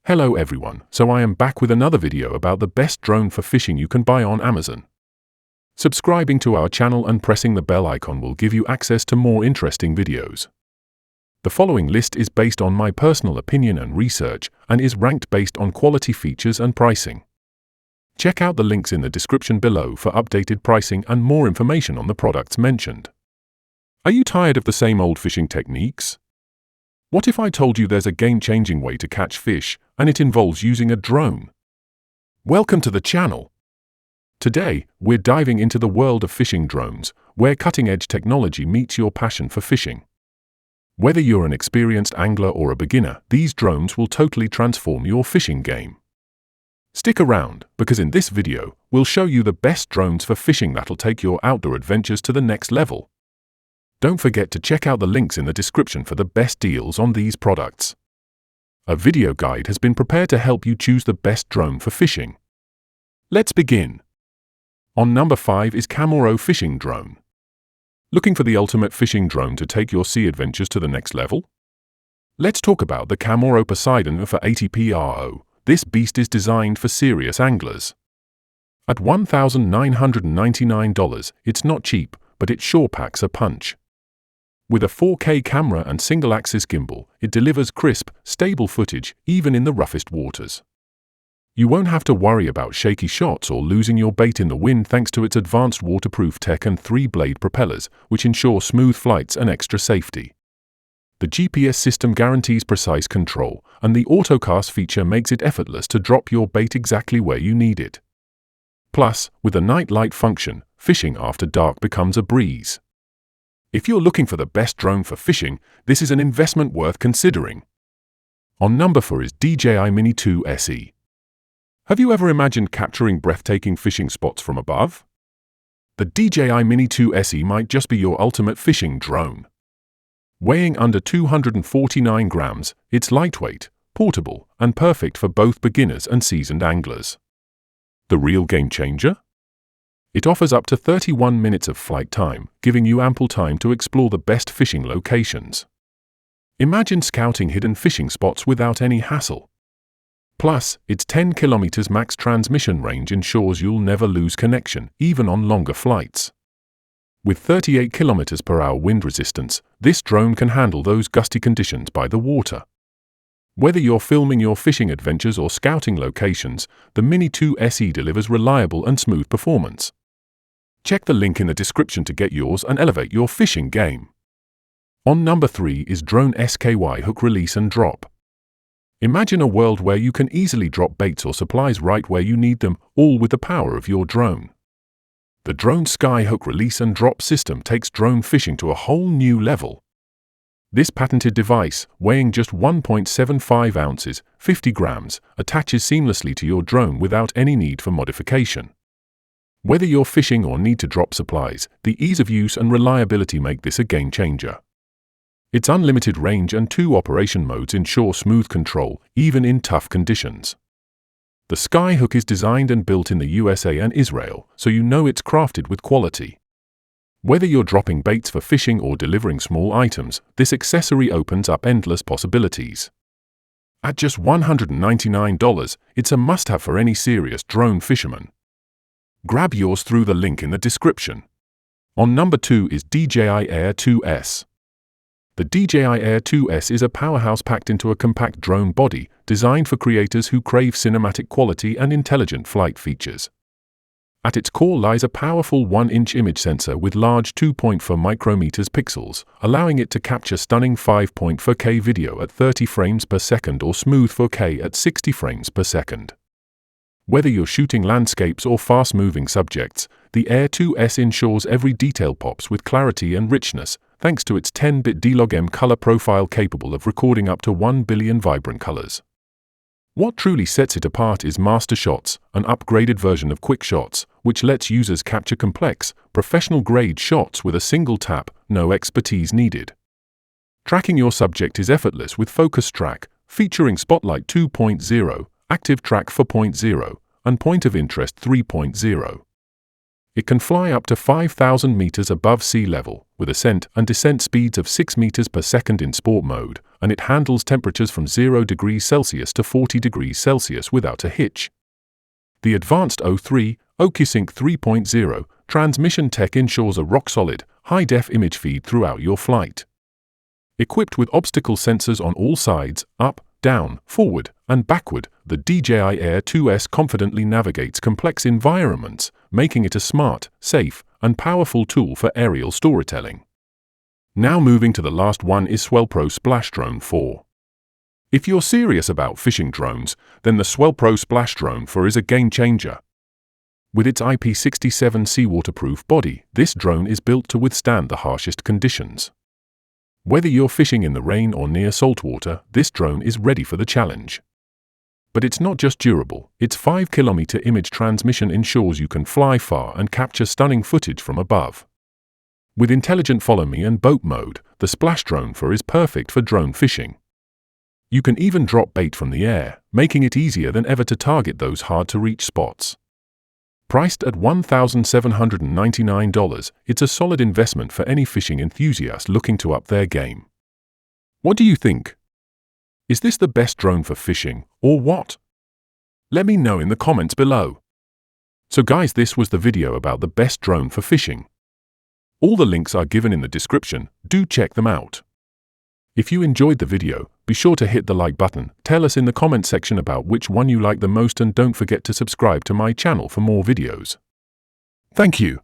Hello everyone, so I am back with another video about the best drone for fishing you can buy on Amazon. Subscribing to our channel and pressing the bell icon will give you access to more interesting videos. The following list is based on my personal opinion and research and is ranked based on quality, features and pricing. Check out the links in the description below for updated pricing and more information on the products mentioned. Are you tired of the same old fishing techniques? What if I told you there's a game-changing way to catch fish, and it involves using a drone? Welcome to the channel. Today, we're diving into the world of fishing drones, where cutting-edge technology meets your passion for fishing. Whether you're an experienced angler or a beginner, these drones will totally transform your fishing game. Stick around, because in this video, we'll show you the best drones for fishing that'll take your outdoor adventures to the next level. Don't forget to check out the links in the description for the best deals on these products. A video guide has been prepared to help you choose the best drone for fishing. Let's begin. On number 5 is Camoro Fishing Drone. Looking for the ultimate fishing drone to take your sea adventures to the next level? Let's talk about the Camoro Poseidon-480 PRO. This beast is designed for serious anglers. At $1,999, it's not cheap, but it sure packs a punch. With a 4K camera and single-axis gimbal, it delivers crisp, stable footage even in the roughest waters. You won't have to worry about shaky shots or losing your bait in the wind thanks to its advanced waterproof tech and 3-blade propellers, which ensure smooth flights and extra safety. The GPS system guarantees precise control, and the autocast feature makes it effortless to drop your bait exactly where you need it. Plus, with the night light function, fishing after dark becomes a breeze. If you're looking for the best drone for fishing, this is an investment worth considering. On number 4 is DJI Mini 2 SE. Have you ever imagined capturing breathtaking fishing spots from above? The DJI Mini 2 SE might just be your ultimate fishing drone. Weighing under 249 grams, it's lightweight, portable, and perfect for both beginners and seasoned anglers. The real game changer? It offers up to 31 minutes of flight time, giving you ample time to explore the best fishing locations. Imagine scouting hidden fishing spots without any hassle. Plus, its 10 km max transmission range ensures you'll never lose connection, even on longer flights. With 38 km/h wind resistance, this drone can handle those gusty conditions by the water. Whether you're filming your fishing adventures or scouting locations, the Mini 2 SE delivers reliable and smooth performance. Check the link in the description to get yours and elevate your fishing game. On number 3 is Drone SKY Hook Release and Drop. Imagine a world where you can easily drop baits or supplies right where you need them, all with the power of your drone. The Drone SKY Hook Release and Drop system takes drone fishing to a whole new level. This patented device, weighing just 1.75 ounces, 50 grams, attaches seamlessly to your drone without any need for modification. Whether you're fishing or need to drop supplies, the ease of use and reliability make this a game changer. Its unlimited range and 2 operation modes ensure smooth control, even in tough conditions. The Skyhook is designed and built in the USA and Israel, so you know it's crafted with quality. Whether you're dropping baits for fishing or delivering small items, this accessory opens up endless possibilities. At just $199, it's a must-have for any serious drone fisherman. Grab yours through the link in the description. On number 2 is DJI Air 2S. The DJI Air 2S is a powerhouse packed into a compact drone body, designed for creators who crave cinematic quality and intelligent flight features. At its core lies a powerful 1-inch image sensor with large 2.4 micrometers pixels, allowing it to capture stunning 5.4K video at 30 frames per second or smooth 4K at 60 frames per second. Whether you're shooting landscapes or fast-moving subjects, the Air 2S ensures every detail pops with clarity and richness, thanks to its 10-bit D-Log-M color profile capable of recording up to 1 billion vibrant colors. What truly sets it apart is Master Shots, an upgraded version of Quick Shots, which lets users capture complex, professional-grade shots with a single tap, no expertise needed. Tracking your subject is effortless with Focus Track, featuring Spotlight 2.0, Active Track 4.0, and Point of Interest 3.0. It can fly up to 5,000 meters above sea level, with ascent and descent speeds of 6 meters per second in sport mode, and it handles temperatures from 0 degrees Celsius to 40 degrees Celsius without a hitch. The advanced O3, OcuSync 3.0 transmission tech ensures a rock-solid, high-def image feed throughout your flight. Equipped with obstacle sensors on all sides, up, down, forward, and backward, the DJI Air 2S confidently navigates complex environments, making it a smart, safe, and powerful tool for aerial storytelling. Now moving to the last one is Swellpro SplashDrone 4. If you're serious about fishing drones, then the Swellpro SplashDrone 4 is a game-changer. With its IP67 seawater-proof body, this drone is built to withstand the harshest conditions. Whether you're fishing in the rain or near saltwater, this drone is ready for the challenge. But it's not just durable, its 5-kilometer image transmission ensures you can fly far and capture stunning footage from above. With intelligent follow me and boat mode, the SplashDrone 4 is perfect for drone fishing. You can even drop bait from the air, making it easier than ever to target those hard-to-reach spots. Priced at $1,799, it's a solid investment for any fishing enthusiast looking to up their game. What do you think? Is this the best drone for fishing, or what? Let me know in the comments below. So guys, this was the video about the best drone for fishing. All the links are given in the description, do check them out. If you enjoyed the video, be sure to hit the like button, tell us in the comment section about which one you like the most, and don't forget to subscribe to my channel for more videos. Thank you.